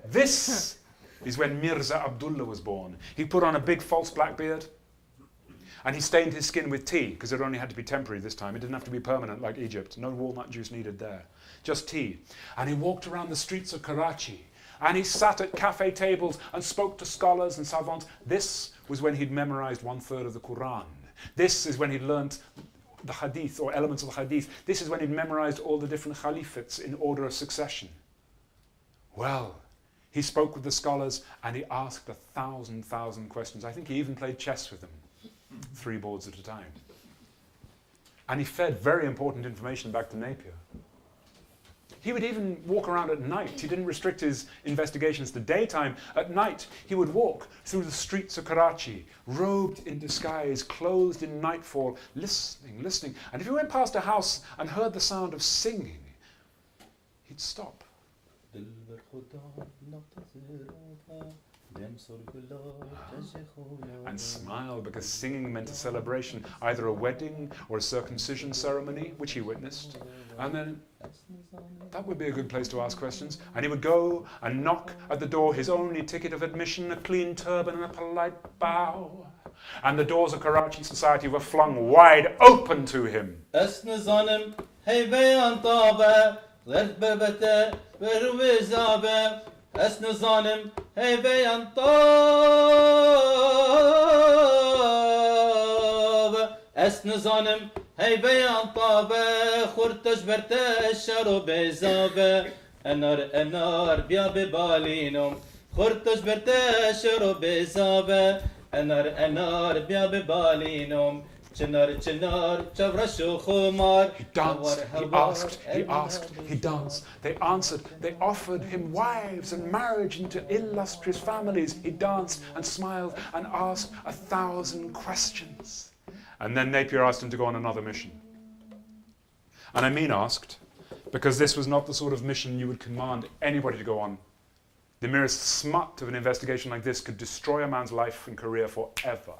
This is when Mirza Abdullah was born. He put on a big false black beard, and he stained his skin with tea, because it only had to be temporary this time. It didn't have to be permanent like Egypt. No walnut juice needed there. Just tea. And he walked around the streets of Karachi, and he sat at cafe tables and spoke to scholars and savants. This was when he'd memorized 1/3 of the Quran. This is when he'd learnt the hadith, or elements of the hadith. This is when he'd memorized all the different caliphs in order of succession. Well, he spoke with the scholars, and he asked 1,000 questions. I think he even played chess with them, 3 boards at a time. And he fed very important information back to Napier. He would even walk around at night. He didn't restrict his investigations to daytime. At night, he would walk through the streets of Karachi, robed in disguise, clothed in nightfall, listening. And if he went past a house and heard the sound of singing, he'd stop. And smile, because singing meant a celebration, either a wedding or a circumcision ceremony, which he witnessed. And then that would be a good place to ask questions. And he would go and knock at the door, his only ticket of admission, a clean turban and a polite bow. And the doors of Karachi society were flung wide open to him. اسنظانم هی بیان طاب اسنظانم هی بیان طاب خورتش برتش رو بزاب انار بیا ببالینم خورتش برتش رو بزاب انار بیا ببالینم He danced, he asked, he danced. They answered, they offered him wives and marriage into illustrious families. He danced and smiled and asked 1,000 questions. And then Napier asked him to go on another mission. And I mean asked, because this was not the sort of mission you would command anybody to go on. The merest smut of an investigation like this could destroy a man's life and career forever.